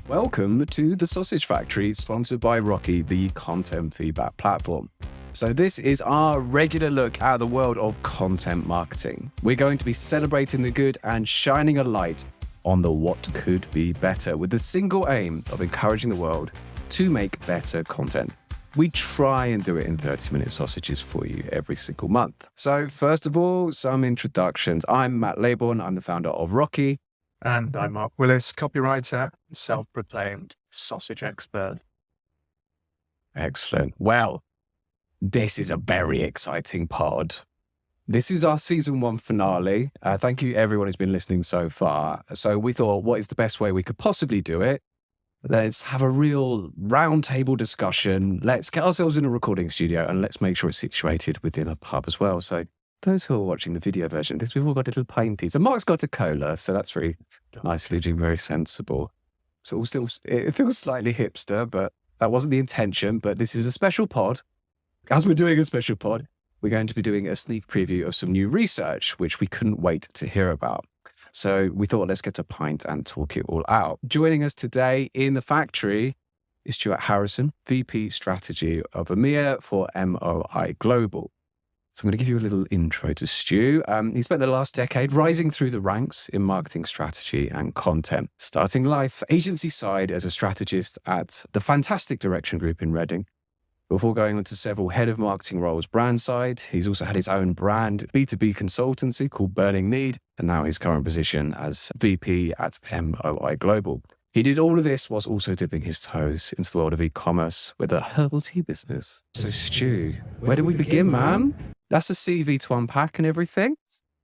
Welcome to The Sausage Factory, sponsored by Rocky, the content feedback platform. So this is our regular look at the world of content marketing. We're going to be celebrating the good and shining a light on the what could be better, with the single aim of encouraging the world to make better content. We try and do it in 30-minute sausages for you every single month. So first of all, some introductions. I'm Matt Laybourne. I'm the founder of Rocky. And I'm Mark Willis, copywriter, self-proclaimed sausage expert. Excellent. Well, this is a very exciting pod. This is our season 1 finale. Thank you everyone who's been listening so far. So we thought, what is the best way we could possibly do it? Let's have a real roundtable discussion. Let's get ourselves in a recording studio and let's make sure it's situated within a pub as well. So those who are watching the video version, we've all got little painties. And Mark's got a cola, so that's very nice, very sensible. So it feels slightly hipster, but that wasn't the intention. But this is a special pod. As we're doing a special pod, we're going to be doing a sneak preview of some new research, which we couldn't wait to hear about. So we thought, let's get a pint and talk it all out. Joining us today in the factory is Stuart Harrison, VP Strategy of EMEA for MOI Global. So I'm going to give you a little intro to Stu. He spent the last decade rising through the ranks in marketing strategy and content, starting life agency side as a strategist at the fantastic Direction Group in Reading. Before going on to several head of marketing roles brand side, he's also had his own brand B2B consultancy called Burning Need, and now his current position as VP at MOI Global. He did all of this whilst also dipping his toes into the world of e-commerce with a herbal tea business. So Stu, where do we begin, man? That's a CV to unpack and everything.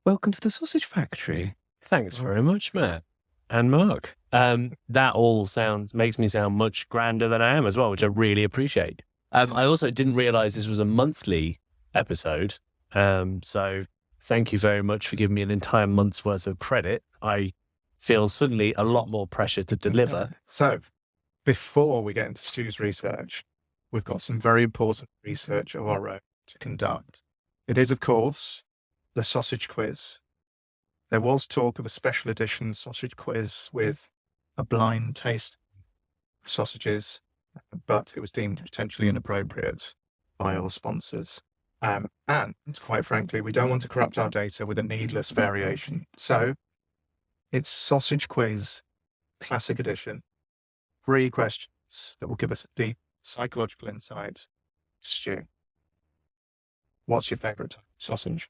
Welcome to the Sausage Factory. Thanks very much, Matt and Mark. That all makes me sound much grander than I am as well, which I really appreciate. I also didn't realize this was a monthly episode. So thank you very much for giving me an entire month's worth of credit. I feel suddenly a lot more pressure to deliver. So before we get into Stu's research, we've got some very important research of our own to conduct. It is, of course, the sausage quiz. There was talk of a special edition sausage quiz with a blind taste of sausages, but it was deemed potentially inappropriate by our sponsors. And quite frankly, we don't want to corrupt our data with a needless variation. So it's Sausage Quiz Classic Edition. 3 questions that will give us a deep psychological insight. Stu, what's your favorite type of sausage?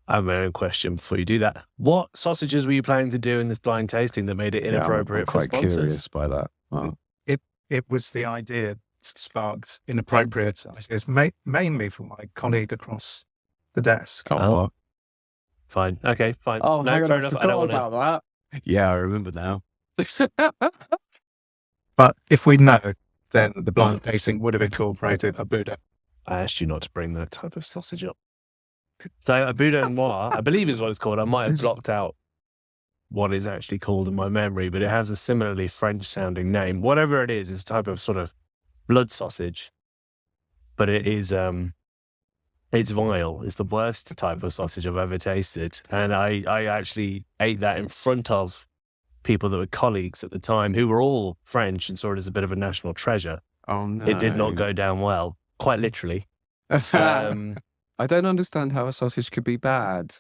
I have my own question before you do that. What sausages were you planning to do in this blind tasting that made it inappropriate for sponsors? I'm quite curious by that. Wow. It was the idea that sparked inappropriate ideas, mainly from my colleague across the desk. Oh. Fine. Okay, fine. Oh, no, hang on, fair I enough. forgot about that. Yeah, I remember now. But if we'd known, then the blind tasting would have incorporated a Buddha. I asked you not to bring that type of sausage up. So a boudin noir, I believe is what it's called. I might have blocked out what it's actually called in my memory, but it has a similarly French-sounding name. Whatever it is, it's a type of sort of blood sausage, but it is it's vile. It's the worst type of sausage I've ever tasted, and I actually ate that in front of people that were colleagues at the time who were all French and saw it as a bit of a national treasure. Oh no! It did not go down well, quite literally. I don't understand how a sausage could be bad.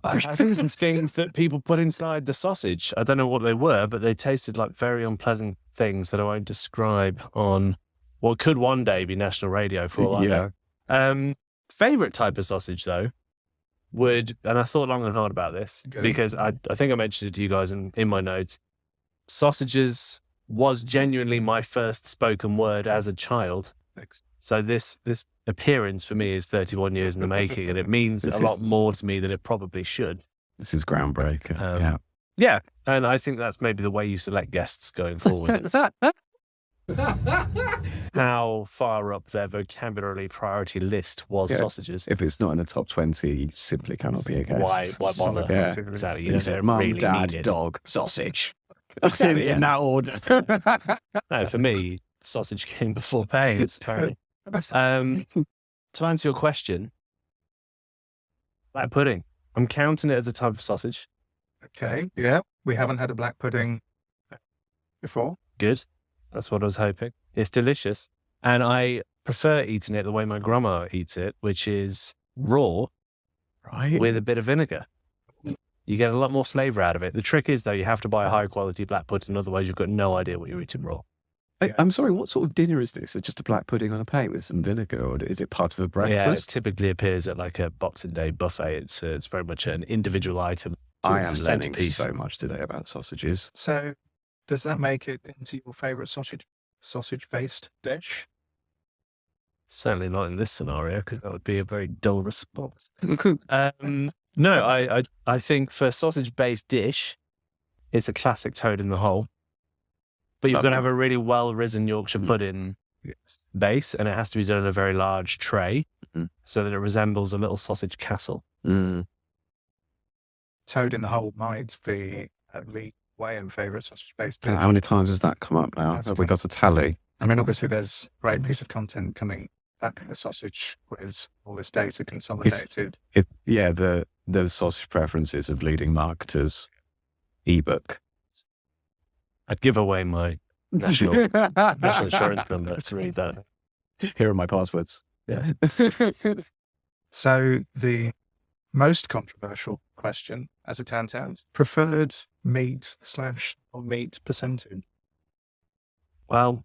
I think some things that people put inside the sausage. I don't know what they were, but they tasted like very unpleasant things that I won't describe on what could one day be national radio for all I know. Favorite type of sausage, though, and I thought long and hard about this because I think I mentioned it to you guys in my notes. Sausages was genuinely my first spoken word as a child. So this appearance for me is 31 years in the making, and it means a lot more to me than it probably should. This is groundbreaking. Yeah, and I think that's maybe the way you select guests going forward. How far up their vocabulary priority list was sausages. If it's not in the top 20, you simply cannot be a guest. Why bother? Yeah. Exactly. You know, mum, really dad, dog, sausage. Exactly, in that order. No, for me, sausage came before pay, apparently. To answer your question, black pudding. I'm counting it as a type of sausage. Okay, yeah. We haven't had a black pudding before. Good. That's what I was hoping. It's delicious. And I prefer eating it the way my grandma eats it, which is raw Right. with a bit of vinegar. You get a lot more flavour out of it. The trick is, though, you have to buy a high-quality black pudding, otherwise you've got no idea what you're eating raw. I'm sorry, what sort of dinner is this? Is it just a black pudding on a plate with some vinegar, or is it part of a breakfast? Yeah, it typically appears at like a Boxing Day buffet. It's very much an individual item. I am learning centerpiece. so much today about sausages. So does that make it into your favourite sausage-based dish? Certainly not in this scenario, because that would be a very dull response. No, I think for a sausage-based dish, it's a classic toad in the hole. But you've got to have a really well-risen Yorkshire pudding base, and it has to be done in a very large tray so that it resembles a little sausage castle. Mm. Toad in the hole might be at least way in favourite sausage-based dish. How many times has that come up now? That's Have we got a tally? I mean, obviously, there's a great piece of content coming back in the sausage quiz, all this data consolidated. The sausage preferences of leading marketers ebook. I'd give away my national insurance number to read that. Here are my passwords. Yeah. So the most controversial question, as it turns out, preferred meat / or meat percentage. Well,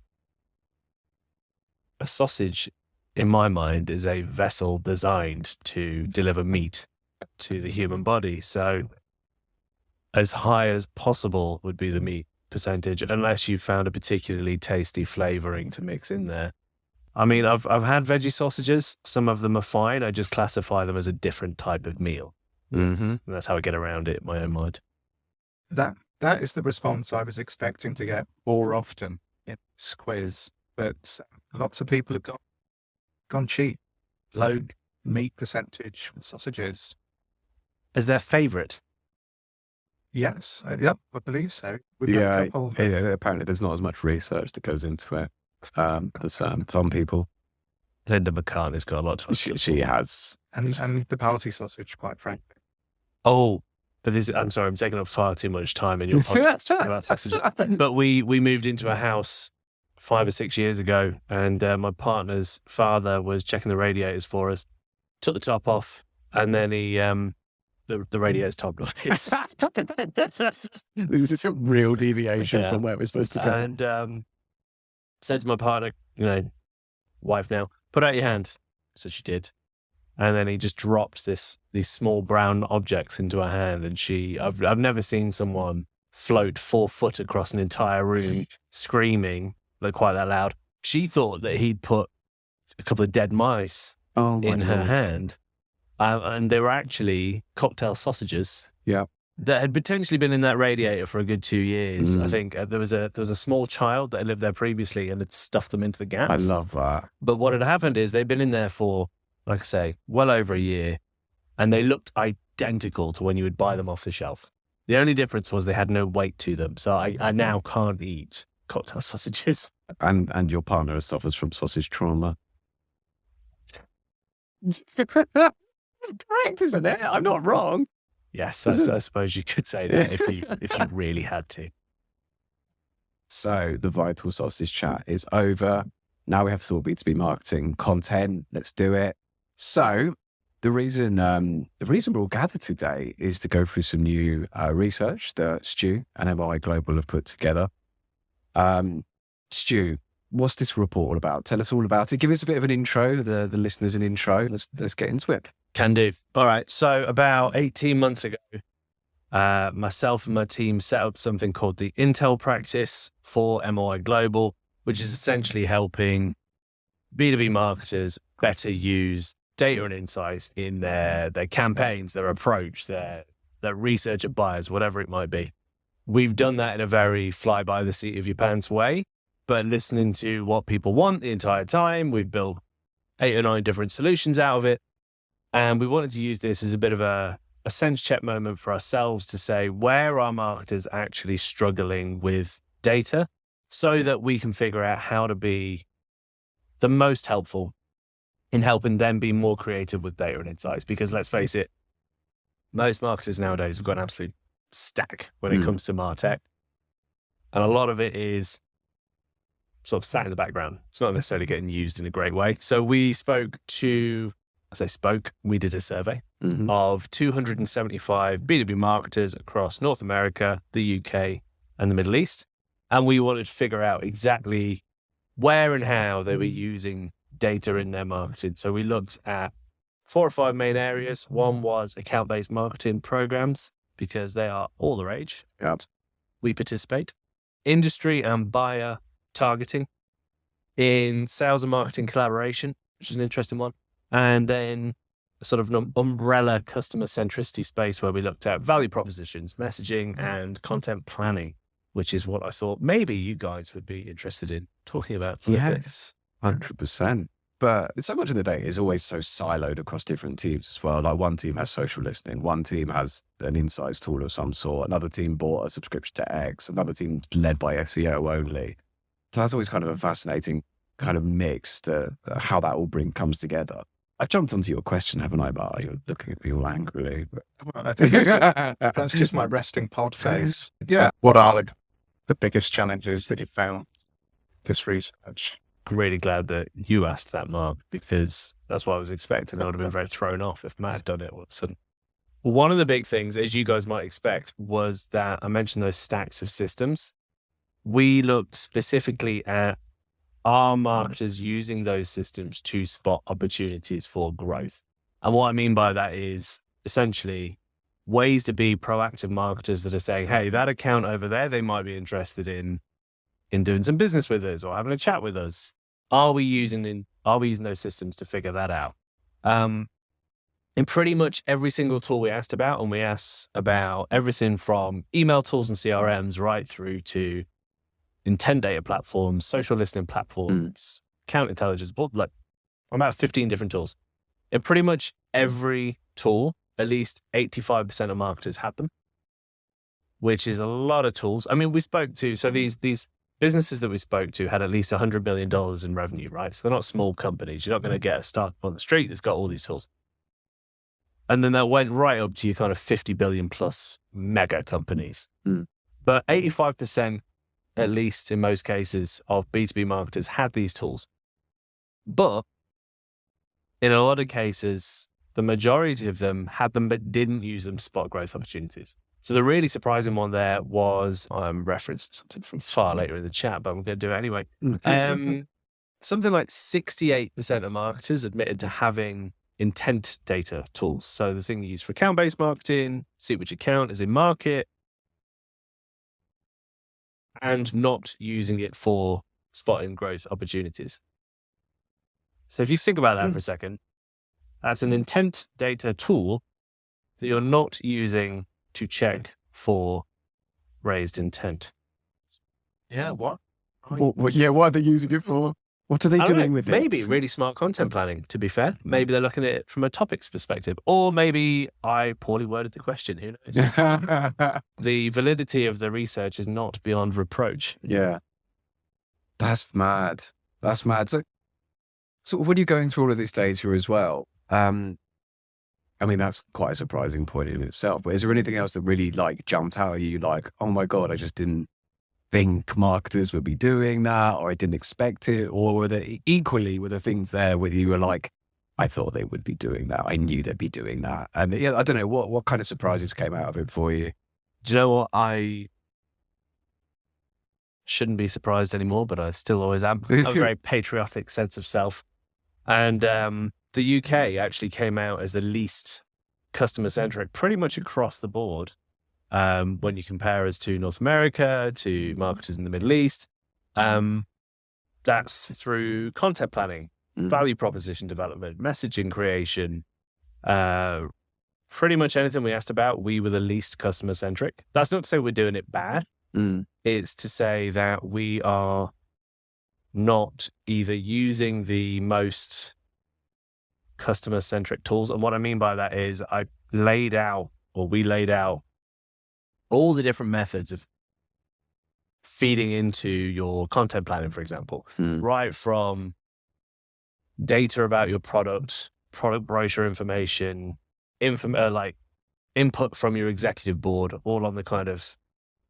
a sausage, in my mind, is a vessel designed to deliver meat to the human body. So as high as possible would be the meat percentage, unless you found a particularly tasty flavoring to mix in there. I mean, I've had veggie sausages. Some of them are fine. I just classify them as a different type of meal. Mm-hmm. And that's how I get around it in my own mind. That is the response I was expecting to get more often in this quiz, but lots of people have gone cheap. Low meat percentage with sausages. As their favourite. Yes, yep, I believe so. We've got a couple. Apparently there's not as much research that goes into it as some people. Linda McCartney's got a lot to She has. And the party sausage, quite frankly. Oh, but I'm sorry, I'm taking up far too much time in your podcast talking about sausages. But we moved into a house 5 or 6 years ago, and my partner's father was checking the radiators for us, took the top off, and then he the radio's top noise. This is a real deviation from where we're supposed to go. And said to my partner, wife now, put out your hand. So she did. And then he just dropped these small brown objects into her hand. And I've never seen someone float 4 foot across an entire room screaming quite that loud. She thought that he'd put a couple of dead mice in her hand. And they were actually cocktail sausages. Yeah. That had potentially been in that radiator for a good 2 years. I think there was a small child that had lived there previously and had stuffed them into the gaps. I love that. But what had happened is they'd been in there for, like I say, well over a year, and they looked identical to when you would buy them off the shelf. The only difference was they had no weight to them. So I now can't eat cocktail sausages. And your partner suffers from sausage trauma. It's correct, isn't it? I'm not wrong. Yes, I suppose you could say that if you really had to. So the Vital Sausage chat is over. Now we have to talk B2B marketing content. Let's do it. So the reason we're all gathered today is to go through some new research that Stu and MOI Global have put together. Stu, what's this report all about? Tell us all about it. Give us a bit of an intro, the listeners an intro. Let's get into it. Can do. All right. So about 18 months ago, myself and my team set up something called the Intel practice for MOI Global, which is essentially helping B2B marketers better use data and insights in their campaigns, their approach, their research of buyers, whatever it might be. We've done that in a very fly by the seat of your pants way, but listening to what people want the entire time, we've built 8 or 9 different solutions out of it. And we wanted to use this as a bit of a sense check moment for ourselves to say, where are marketers actually struggling with data so that we can figure out how to be the most helpful in helping them be more creative with data and insights. Because let's face it, most marketers nowadays have got an absolute stack when it comes to MarTech. And a lot of it is sort of sat in the background. It's not necessarily getting used in a great way. So we we did a survey of 275 B2B marketers across North America, the UK, and the Middle East. And we wanted to figure out exactly where and how they were using data in their marketing. So we looked at 4 or 5 main areas. One was account-based marketing programs, because they are all the rage. Yep. We participate. Industry and buyer targeting. In sales and marketing collaboration, which is an interesting one. And then sort of an umbrella customer centricity space where we looked at value propositions, messaging, and content planning, which is what I thought maybe you guys would be interested in talking about. Yes, 100%. But so much of the data is always so siloed across different teams as well. Like one team has social listening, one team has an insights tool of some sort, another team bought a subscription to X, another team led by SEO only. So that's always kind of a fascinating kind of mix to how that all comes together. I've jumped onto your question, haven't I, Bar? You're looking at me all angrily. But... I think that's just my resting pod face. Yeah. What are the biggest challenges that you found this research? I'm really glad that you asked that, Mark, because that's what I was expecting. I would have been very thrown off if Matt had done it all of a sudden. One of the big things, as you guys might expect, was that I mentioned those stacks of systems. We looked specifically at our marketers using those systems to spot opportunities for growth. And what I mean by that is essentially ways to be proactive marketers that are saying, hey, that account over there, they might be interested in doing some business with us or having a chat with us. Are we using those systems to figure that out? In pretty much every single tool we asked about, and we asked about everything from email tools and CRMs right through to intent data platforms, social listening platforms, account intelligence, like about 15 different tools. In pretty much every tool, at least 85% of marketers had them, which is a lot of tools. I mean, we spoke to, so these businesses that we spoke to had at least $100 million in revenue, right? So they're not small companies. You're not going to get a startup on the street that's got all these tools. And then that went right up to your kind of 50 billion plus mega companies. But 85%, at least in most cases, of B2B marketers had these tools. But in a lot of cases, the majority of them had them but didn't use them to spot growth opportunities. So the really surprising one there was, referenced something from far later in the chat, but I'm going to do it anyway. Something like 68% of marketers admitted to having intent data tools. So the thing you use for account-based marketing, see which account is in market, and not using it for spotting growth opportunities. So if you think about that for a second, that's an intent data tool that you're not using to check for raised intent. Yeah, what? what are they using it for? What are they doing with it? Maybe really smart content planning, to be fair. Maybe they're looking at it from a topics perspective. Or maybe I poorly worded the question. Who knows? The validity of the research is not beyond reproach. Yeah. That's mad. That's mad. So when you're going through all of this data as well, I mean, that's quite a surprising point in itself. But is there anything else that really jumped out at you? Like, oh my God, I just didn't think marketers would be doing that, or I didn't expect it, or were there things there where you were like, I thought they would be doing that. I knew they'd be doing that. And yeah, I don't know what kind of surprises came out of it for you. Do you know what? I shouldn't be surprised anymore, but I still always am. I have a very patriotic sense of self. And the UK actually came out as the least customer centric pretty much across the board. When you compare us to North America, to marketers in the Middle East, that's through content planning, value proposition development, messaging creation, pretty much anything we asked about, we were the least customer centric. That's not to say we're doing it bad. It's to say that we are not either using the most customer centric tools. And what I mean by that is we laid out all the different methods of feeding into your content planning, for example, right from data about your product brochure information, input from your executive board, all on the kind of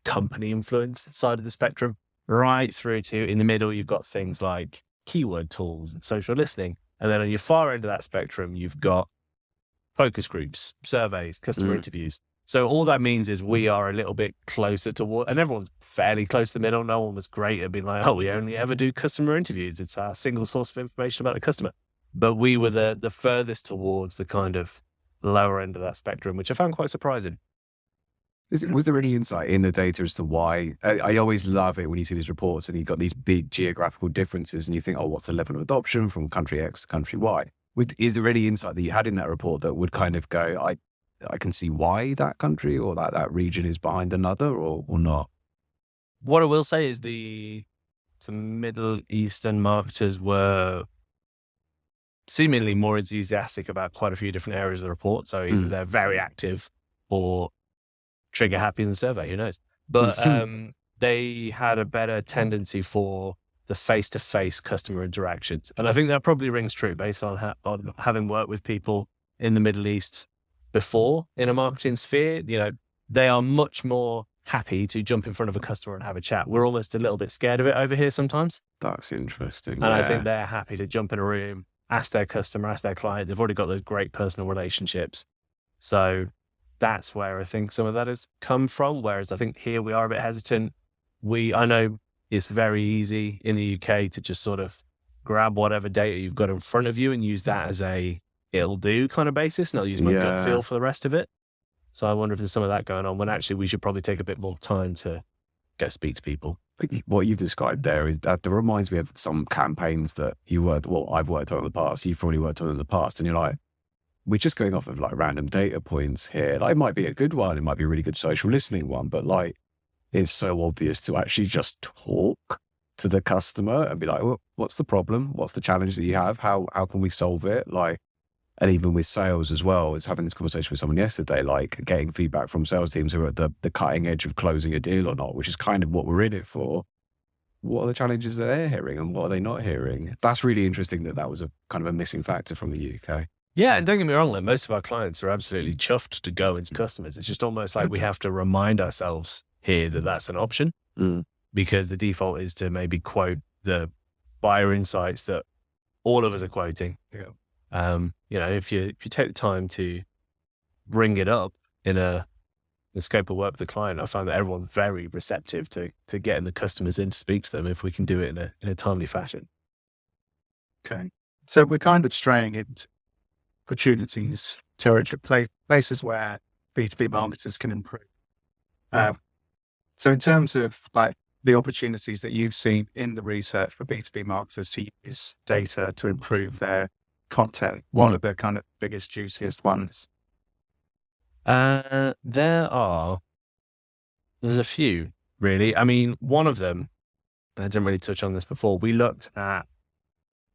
company influence side of the spectrum, right through to in the middle, you've got things like keyword tools and social listening. And then on your far end of that spectrum, you've got focus groups, surveys, customer interviews. So all that means is we are a little bit closer toward, and everyone's fairly close to the middle. No one was great at being like, oh, we only ever do customer interviews. It's our single source of information about the customer. But we were the furthest towards the kind of lower end of that spectrum, which I found quite surprising. Was there any insight in the data as to why? I always love it when you see these reports and you've got these big geographical differences and you think, oh, what's the level of adoption from country X to country Y? Is there any insight that you had in that report that would kind of go, I can see why that country or that region is behind another or not? What I will say is some Middle Eastern marketers were seemingly more enthusiastic about quite a few different areas of the report. So either they're very active or trigger happy in the survey, who knows? But they had a better tendency for the face-to-face customer interactions. And I think that probably rings true based on having worked with people in the Middle East before in a marketing sphere. You know, they are much more happy to jump in front of a customer and have a chat. We're almost a little bit scared of it over here sometimes. That's interesting. And I think they're happy to jump in a room, ask their customer, ask their client. They've already got those great personal relationships. So that's where I think some of that has come from. Whereas I think here we are a bit hesitant. I know it's very easy in the UK to just sort of grab whatever data you've got in front of you and use that as it'll do kind of basis. And I'll use my gut feel for the rest of it. So I wonder if there's some of that going on when actually we should probably take a bit more time to go speak to people. But what you've described there is that reminds me of some campaigns that I've worked on in the past, you've probably worked on in the past, and you're like, we're just going off of like random data points here. Like, it might be a good one, it might be a really good social listening one, but like, it's so obvious to actually just talk to the customer and be like, well, what's the problem? What's the challenge that you have? How can we solve it? Like, and even with sales as well, I was having this conversation with someone yesterday, like getting feedback from sales teams who are at the cutting edge of closing a deal or not, which is kind of what we're in it for. What are the challenges that they're hearing and what are they not hearing? That's really interesting that was a kind of a missing factor from the UK. Yeah, and don't get me wrong, like, most of our clients are absolutely chuffed to go into customers. It's just almost like we have to remind ourselves here that that's an option because the default is to maybe quote the buyer insights that all of us are quoting. Yeah. You know, if you take the time to bring it up in the scope of work with the client, I find that everyone's very receptive to getting the customers in to speak to them if we can do it in a timely fashion. Okay. So we're kind of straying into opportunities, territory, places where B2B marketers can improve. So in terms of like the opportunities that you've seen in the research for B2B marketers to use data to improve their content, what are the kind of biggest, juiciest ones? There's a few, really. I mean, one of them, I didn't really touch on this before, we looked at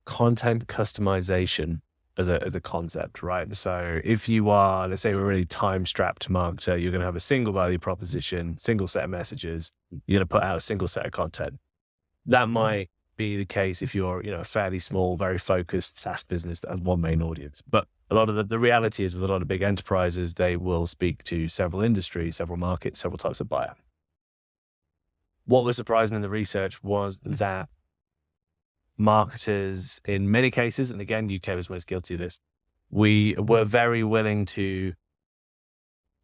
content customization as a concept, right? So if you are, let's say, a really time-strapped marketer, you're going to have a single value proposition, single set of messages, you're going to put out a single set of content. That might be the case if you're, a fairly small, very focused SaaS business that has one main audience. But a lot of the reality is with a lot of big enterprises, they will speak to several industries, several markets, several types of buyer. What was surprising in the research was that marketers, in many cases, and again, UK was most guilty of this, we were very willing to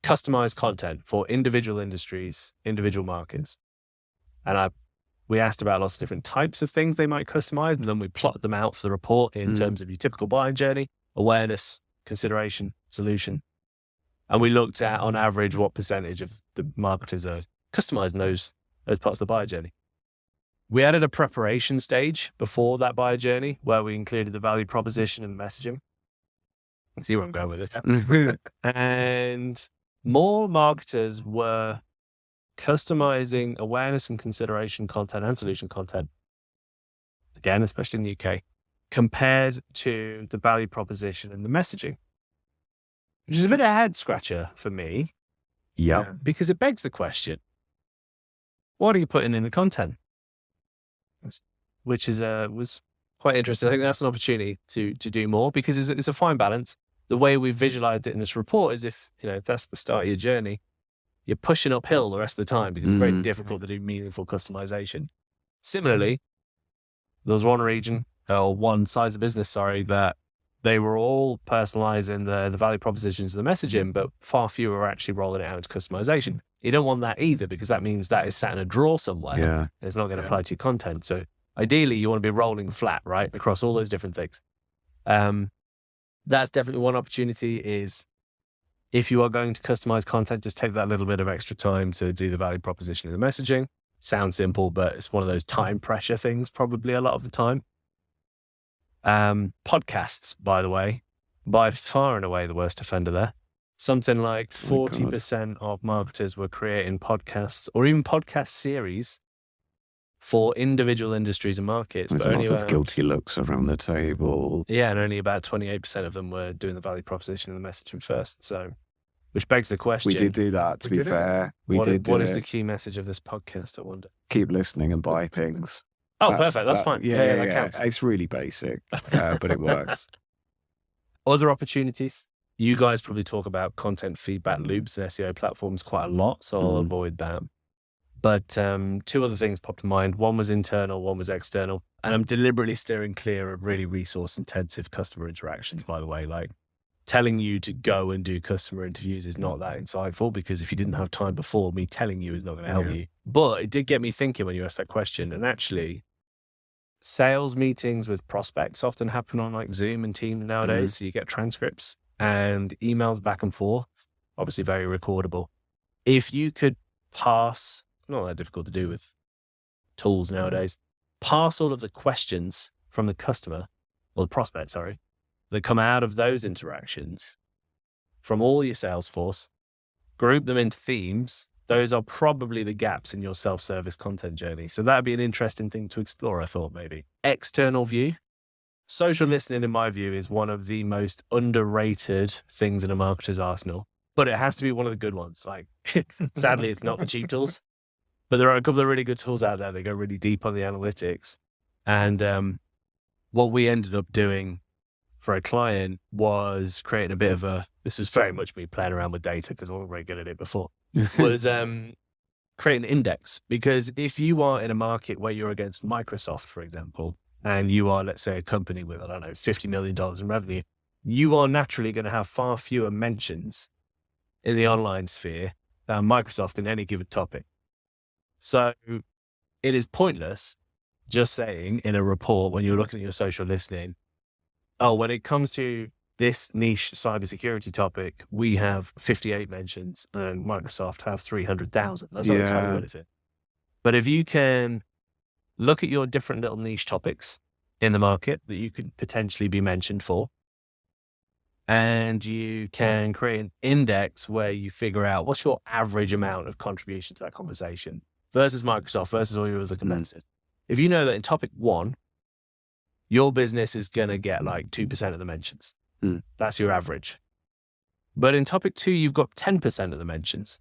customize content for individual industries, individual markets. And we asked about lots of different types of things they might customize, and then we plotted them out for the report in terms of your typical buying journey, awareness, consideration, solution. And we looked at, on average, what percentage of the marketers are customizing those parts of the buyer journey. We added a preparation stage before that buyer journey where we included the value proposition and messaging. See where I'm going with this. And more marketers were customizing awareness and consideration content and solution content, again, especially in the UK, compared to the value proposition and the messaging, which is a bit of a head scratcher for me. Yeah. Because it begs the question, what are you putting in the content? Which was quite interesting. I think that's an opportunity to do more because it's a fine balance. The way we visualized it in this report is if that's the start of your journey, you're pushing uphill the rest of the time because it's very difficult to do meaningful customization. Similarly, there was one size of business, that they were all personalizing the value propositions of the messaging, but far fewer were actually rolling it out into customization. You don't want that either, because that means that is sat in a drawer somewhere. Yeah. And it's not going to apply to your content. So ideally, you want to be rolling flat, right, across all those different things. That's definitely one opportunity. Is if you are going to customize content, just take that little bit of extra time to do the value proposition of the messaging. Sounds simple, but it's one of those time pressure things probably a lot of the time. Podcasts, by the way, by far and away the worst offender there. Something like 40% of marketers were creating podcasts or even podcast series for individual industries and markets. There's lots of guilty looks around the table. Yeah, and only about 28% of them were doing the value proposition and the messaging first. So, which begs the question. We did do that, to be fair. What is the key message of this podcast, I wonder? Keep listening and buy things. Oh, perfect. That's fine. Yeah, that counts. It's really basic, but it works. Other opportunities. You guys probably talk about content feedback loops and SEO platforms quite a lot, so I'll avoid that. But two other things popped to mind. One was internal, one was external. And I'm deliberately steering clear of really resource-intensive customer interactions, by the way. Like, telling you to go and do customer interviews is not that insightful, because if you didn't have time before, me telling you is not going to help you. But it did get me thinking when you asked that question. And actually, sales meetings with prospects often happen on like Zoom and Teams nowadays. So you get transcripts and emails back and forth, obviously very recordable. If you could pass, it's not that difficult to do with tools nowadays, pass all of the questions from the customer, or the prospect, sorry, that come out of those interactions from all your Salesforce, group them into themes. Those are probably the gaps in your self-service content journey. So that'd be an interesting thing to explore, I thought, maybe. External view. Social listening, in my view, is one of the most underrated things in a marketer's arsenal, but it has to be one of the good ones. Like, sadly, it's not the cheap tools, but there are a couple of really good tools out there that go really deep on the analytics. And what we ended up doing for a client was creating a bit of this was very much me playing around with data because I wasn't very good at it before, was create an index. Because if you are in a market where you're against Microsoft, for example, and you are, let's say, a company with, I don't know, $50 million in revenue, you are naturally going to have far fewer mentions in the online sphere than Microsoft in any given topic. So it is pointless just saying in a report when you're looking at your social listening, oh, when it comes to this niche cybersecurity topic, we have 58 mentions and Microsoft have 300,000. That's not going to tell you anything. But if you can look at your different little niche topics in the market that you could potentially be mentioned for, and you can create an index where you figure out what's your average amount of contribution to that conversation versus Microsoft versus all your other competitors. If you know that in topic one, your business is going to get like 2% of the mentions. That's your average. But in topic two, you've got 10% of the mentions.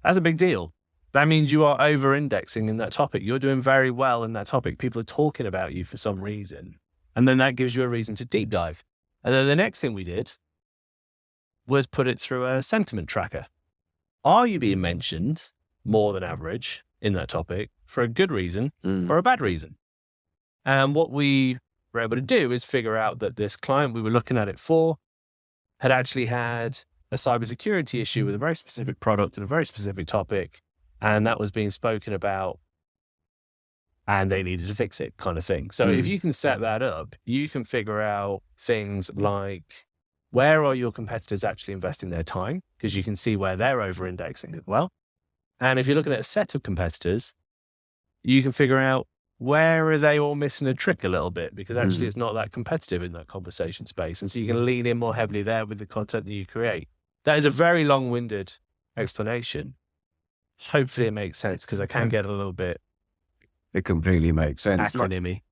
That's a big deal. That means you are over-indexing in that topic. You're doing very well in that topic. People are talking about you for some reason. And then that gives you a reason to deep dive. And then the next thing we did was put it through a sentiment tracker. Are you being mentioned more than average in that topic for a good reason or a bad reason? And what we were able to do is figure out that this client we were looking at it for had actually had a cybersecurity issue with a very specific product and a very specific topic. And that was being spoken about and they needed to fix it, kind of thing. So if you can set that up, you can figure out things like, where are your competitors actually investing their time? Because you can see where they're over-indexing as well. And if you're looking at a set of competitors, you can figure out, where are they all missing a trick a little bit? Because actually it's not that competitive in that conversation space. And so you can lean in more heavily there with the content that you create. That is a very long-winded explanation. Hopefully it makes sense, because I can get a little bit... It completely makes sense. Acronym-y.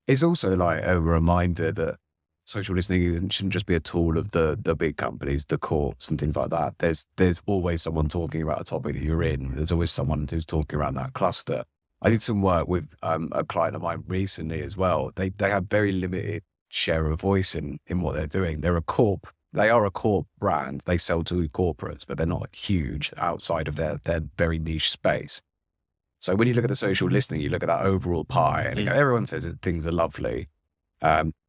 It's also like a reminder that social listening shouldn't just be a tool of the big companies, the corps and things like that. There's always someone talking about a topic that you're in. There's always someone who's talking around that cluster. I did some work with a client of mine recently as well. They have very limited share of voice in what they're doing. They're a corp they are a core brand. They sell to corporates, but they're not huge outside of their very niche space. So when you look at the social listening, you look at that overall pie, and everyone says that things are lovely,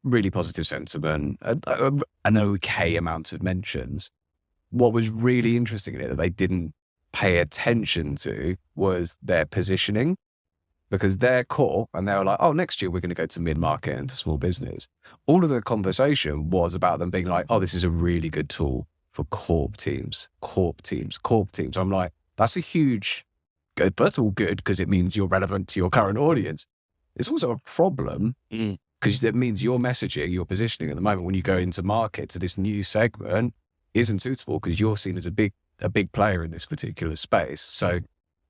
really positive sentiment, an okay amount of mentions. What was really interesting in it that they didn't pay attention to was their positioning, because they're core and they were like, oh, next year we're going to go to mid-market and to small business. All of the conversation was about them being like, oh, this is a really good tool for corp teams. I'm like, that's a huge good, but it's all good because it means you're relevant to your current audience. It's also a problem because it means your messaging, your positioning at the moment when you go into market to this new segment isn't suitable because you're seen as a big player in this particular space. So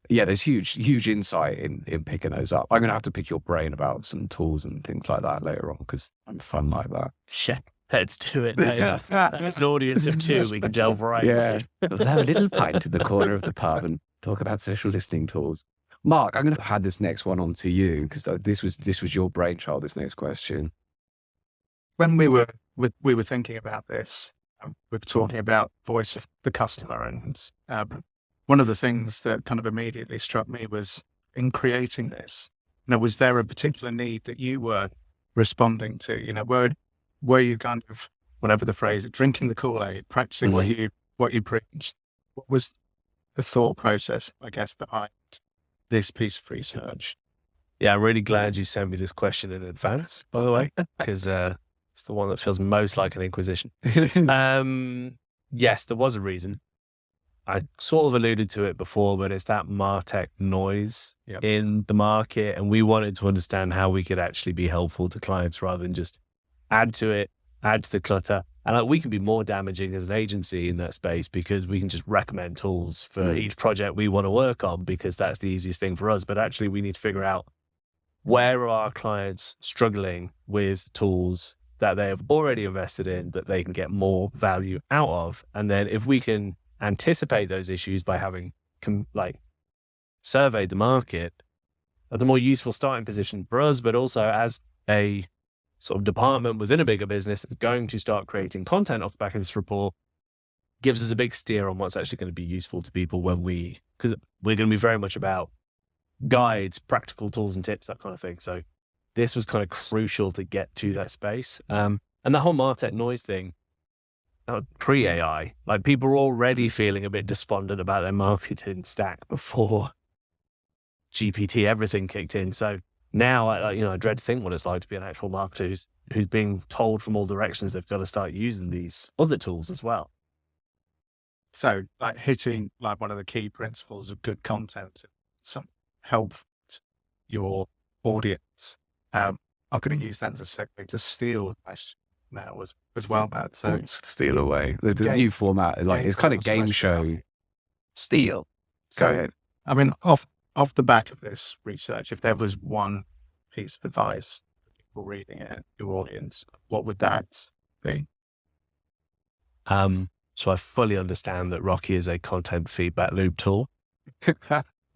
yeah, there's huge insight in picking those up. I'm going to have to pick your brain about some tools and things like that later on because I'm fun like that. Yeah, let's do it. An audience of two, we can delve right into. We'll have a little pint in the corner of the pub and talk about social listening tools. Mark, I'm going to hand this next one on to you because this was your brainchild, this next question. When we were thinking about this, we were talking about voice of the customer, and one of the things that kind of immediately struck me was in creating this, was there a particular need that you were responding to? Were you kind of, whatever the phrase, drinking the Kool-Aid, practicing what you preached? What was the thought process, I guess, behind this piece of research? Yeah, I'm really glad you sent me this question in advance, by the way, because it's the one that feels most like an inquisition. Yes, there was a reason. I sort of alluded to it before, but it's that MarTech noise in the market. And we wanted to understand how we could actually be helpful to clients rather than just add to the clutter. And we can be more damaging as an agency in that space because we can just recommend tools for each project we want to work on because that's the easiest thing for us. But actually we need to figure out where are our clients struggling with tools that they have already invested in that they can get more value out of. And then if we can anticipate those issues by having surveyed the market, the more useful starting position for us, but also as a sort of department within a bigger business that's going to start creating content off the back of this report, gives us a big steer on what's actually going to be useful to people because we're going to be very much about guides, practical tools and tips, that kind of thing. So this was kind of crucial to get to that space. And the whole MarTech noise thing, pre-AI, people were already feeling a bit despondent about their marketing stack before GPT everything kicked in. So now, I dread to think what it's like to be an actual marketer who's being told from all directions they've got to start using these other tools as well. So, hitting one of the key principles of good content, some help your audience. I'm going to use that as a segue to steal a question now as well, Matt. So steal away the new format, it's kind of game show. Steal. Go ahead. I mean, off the back of this research, if there was one piece of advice for people reading it, your audience, what would that be? So I fully understand that Rocky is a content feedback loop tool,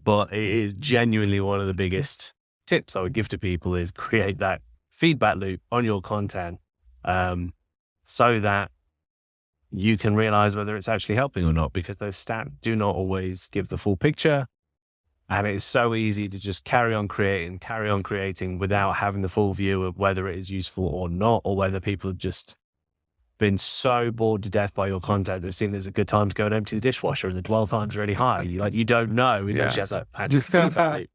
but it is genuinely one of the biggest tips I would give to people is create that feedback loop on your content so that you can realize whether it's actually helping or not, because those stats do not always give the full picture. And it's so easy to just carry on creating without having the full view of whether it is useful or not, or whether people have just been so bored to death by your content they've seen there's a good time to go and empty the dishwasher and the dwell time's really high. You don't know. Unless you have that actual feedback loop.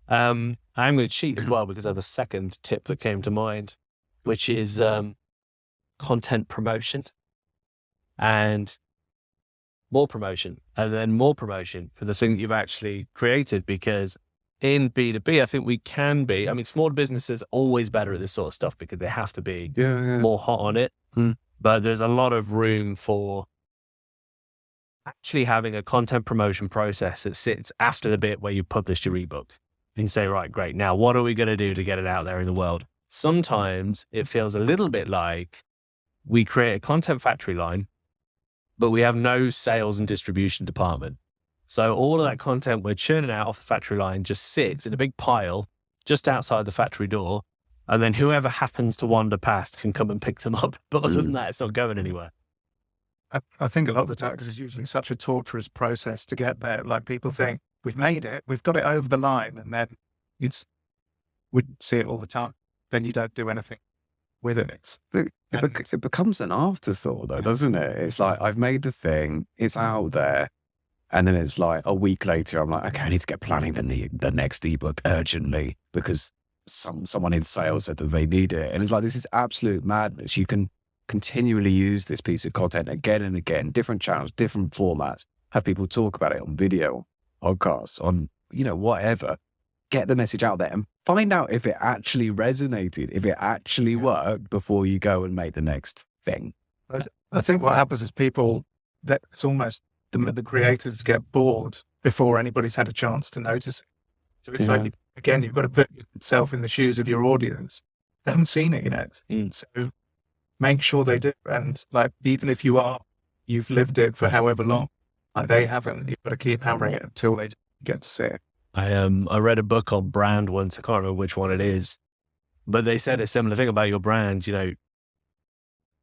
I'm going to cheat as well because I have a second tip that came to mind, which is content promotion and more promotion, and then more promotion for the thing that you've actually created. Because in B2B, I think we can be, small businesses are always better at this sort of stuff because they have to be more hot on it. But there's a lot of room for actually having a content promotion process that sits after the bit where you published your ebook. And you say, right, great. Now, what are we going to do to get it out there in the world? Sometimes it feels a little bit like we create a content factory line, but we have no sales and distribution department. So all of that content we're churning out off the factory line just sits in a big pile just outside the factory door. And then whoever happens to wander past can come and pick them up. But other than that, it's not going anywhere. I think a lot of the time, because it's usually such a torturous process to get there. Like people think we've made it, we've got it over the line, and then we see it all the time. Then you don't do anything with it. It becomes an afterthought, though, doesn't it? It's like I've made the thing, it's out there, and then it's like a week later, I'm like, okay, I need to get planning the next ebook urgently because someone in sales said that they need it, and it's like this is absolute madness. You can continually use this piece of content again and again, different channels, different formats, have people talk about it on video, podcasts, on, whatever. Get the message out there and find out if it actually resonated, if it actually worked before you go and make the next thing. I think what happens is it's almost the creators get bored before anybody's had a chance to notice it. So it's like, again, you've got to put yourself in the shoes of your audience. They haven't seen it yet. So make sure they do. And like, even if you've lived it for however long, like they haven't, you've got to keep hammering it until they get to see it. I read a book on brand once. I can't remember which one it is, but they said a similar thing about your brand.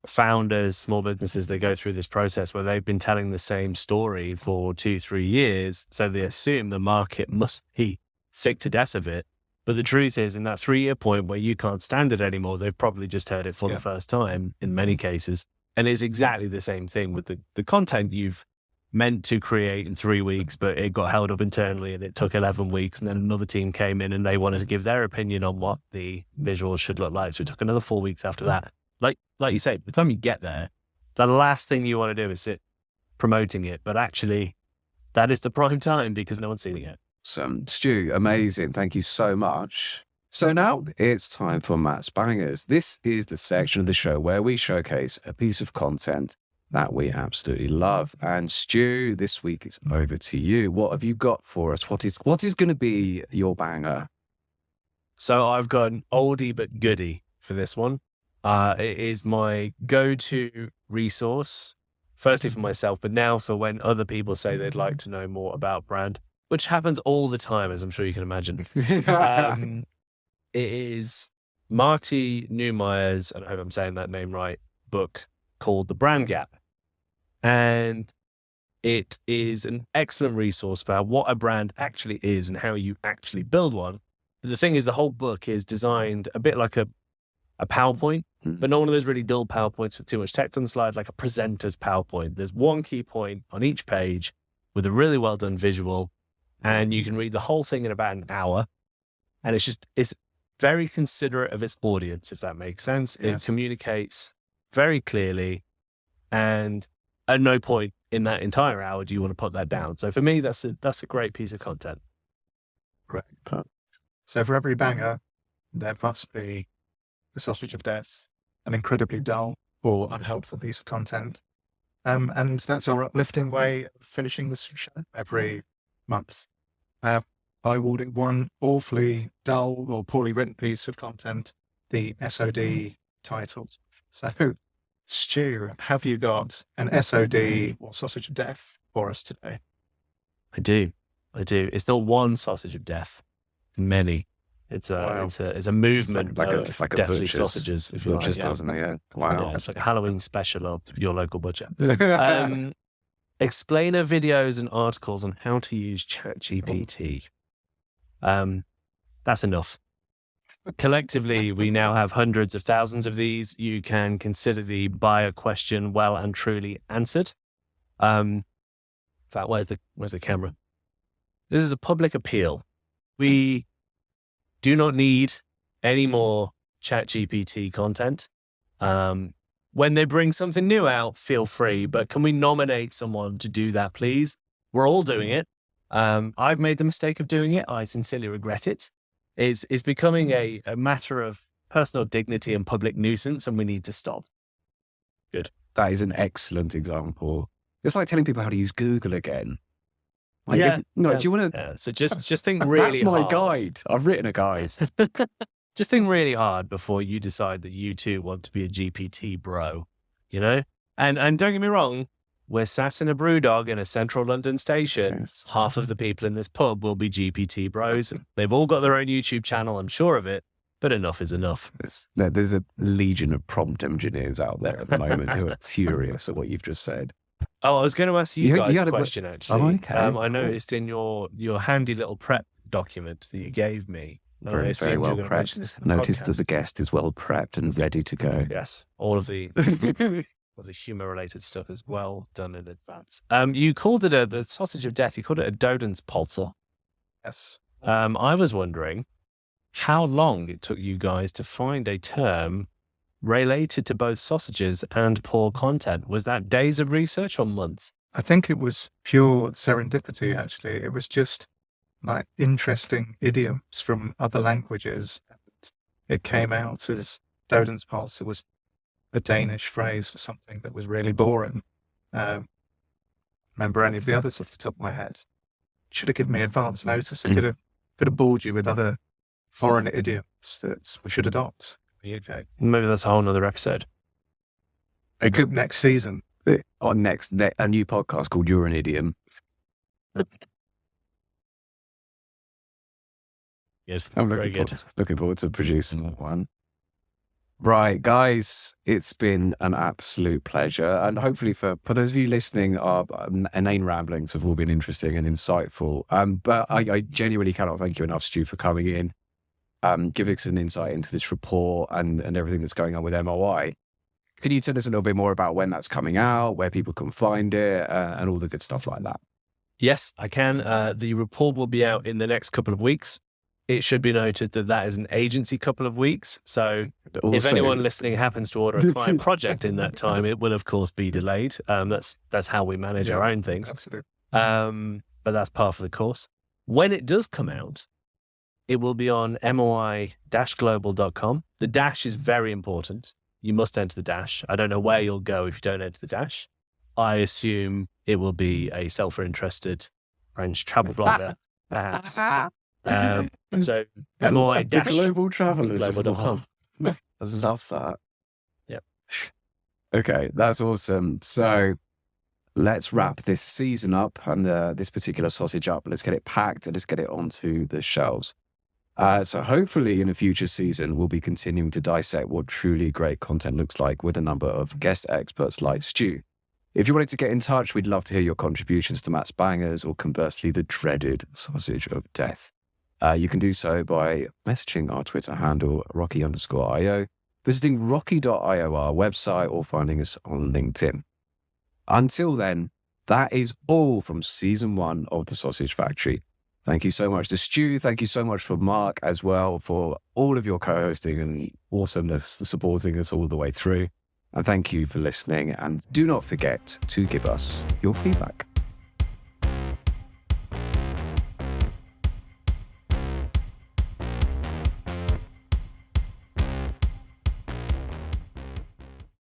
Founders, small businesses, they go through this process where they've been telling the same story for 2-3 years. So they assume the market must be sick to death of it. But the truth is, in that 3-year point where you can't stand it anymore, they've probably just heard it for the first time in many cases. And it's exactly the same thing with the content you've meant to create in 3 weeks, but it got held up internally and it took 11 weeks. And then another team came in and they wanted to give their opinion on what the visuals should look like. So it took another 4 weeks after that. Like you say, by the time you get there, the last thing you want to do is sit promoting it. But actually, that is the prime time because no one's seen it yet. So, Stu, amazing. Thank you so much. So now it's time for Matt's Bangers. This is the section of the show where we showcase a piece of content that we absolutely love. And Stu, this week it's over to you. What have you got for us? What is going to be your banger? So I've got an oldie but goodie for this one. It is my go-to resource, firstly for myself, but now for when other people say they'd like to know more about brand, which happens all the time, as I'm sure you can imagine. It is Marty Neumeier's, and I hope I'm saying that name right, book called The Brand Gap. And it is an excellent resource about what a brand actually is and how you actually build one. But the thing is, the whole book is designed a bit like a PowerPoint, but not one of those really dull PowerPoints with too much text on the slide, like a presenter's PowerPoint. There's one key point on each page with a really well done visual, and you can read the whole thing in about an hour. And it's very considerate of its audience, if that makes sense. Yes. It communicates very clearly, and at no point in that entire hour do you want to put that down. So for me, that's a great piece of content. Right. So for every banger, there must be the sausage of death, an incredibly dull or unhelpful piece of content. And that's our uplifting way of finishing this show every month. I awarded one awfully dull or poorly written piece of content, the SOD titled. So, Stu, have you got an SOD or sausage of death for us today? I do. It's not one sausage of death, many. It's a movement of deathly sausages, if you like. Doesn't it? Yeah. Wow. Yeah, it's like a Halloween special of your local butcher. Explainer videos and articles on how to use ChatGPT. That's enough. Collectively, we now have hundreds of thousands of these. You can consider the buyer question well and truly answered. In fact, where's the camera? This is a public appeal. We do not need any more ChatGPT content. When they bring something new out, feel free, but can we nominate someone to do that, please? We're all doing it. I've made the mistake of doing it. I sincerely regret it. It's becoming a matter of personal dignity and public nuisance, and we need to stop. Good. That is an excellent example. It's like telling people how to use Google again. Like do you want to? Yeah, so just think really That's my hard. guide. I've written a guide. Just think really hard before you decide that you too want to be a GPT bro, And don't get me wrong, we're sat in a brewdog in a central London station. Yes. Half of the people in this pub will be GPT bros. They've all got their own YouTube channel, I'm sure of it, but enough is enough. There's a legion of prompt engineers out there at the moment who are furious at what you've just said. Oh, I was going to ask you You guys had a a- question, actually. Oh, okay. I noticed in your handy little prep document that you gave me. and I Very, very assumed you well were going to mention prepped. this in the Notice that podcast. the guest is well prepped and ready to go. Yes, all of the humour-related stuff is well done in advance. You called it the sausage of death. You called it a Dodenspolter. Yes. I was wondering how long it took you guys to find a term related to both sausages and poor content. Was that days of research or months? I think it was pure serendipity, actually. It was just like interesting idioms from other languages. It came out as Dodenspolse. It was a Danish phrase for something that was really boring. Remember any of the others off the top of my head? Should have given me advance notice. I could have bored you with other foreign idioms that we should adopt in the UK. Maybe that's a whole nother episode. Next season. On a new podcast called You're an Idiom. Yes, I'm very good. looking forward to producing that one. Right, guys, it's been an absolute pleasure. And hopefully for those of you listening, our inane ramblings have all been interesting and insightful. But I genuinely cannot thank you enough, Stu, for coming in, giving us an insight into this report and everything that's going on with MOI. Can you tell us a little bit more about when that's coming out, where people can find it, and all the good stuff like that? Yes, I can. The report will be out in the next couple of weeks. It should be noted that that is an agency couple of weeks. So if Also- anyone listening happens to order a client project in that time, it will, of course, be delayed. That's how we manage our own things. Absolutely. But that's part of the course. When it does come out, it will be on moi-global.com. The dash is very important. You must enter the dash. I don't know where you'll go if you don't enter the dash. I assume it will be a self-interested French travel blogger, perhaps. So MOI The global travelers of global.com. I love that. Yep. Okay, that's awesome. So let's wrap this season up and this particular sausage up. Let's get it packed and let's get it onto the shelves. So hopefully in a future season, we'll be continuing to dissect what truly great content looks like with a number of guest experts like Stu. If you wanted to get in touch, we'd love to hear your contributions to Matt's Bangers or conversely the dreaded sausage of death. You can do so by messaging our Twitter handle, Rocky_IO, visiting Rocky.io, our website, or finding us on LinkedIn. Until then, that is all from season 1 of The Sausage Factory. Thank you so much to Stu. Thank you so much for Mark as well for all of your co-hosting and awesomeness, supporting us all the way through. And thank you for listening. And do not forget to give us your feedback.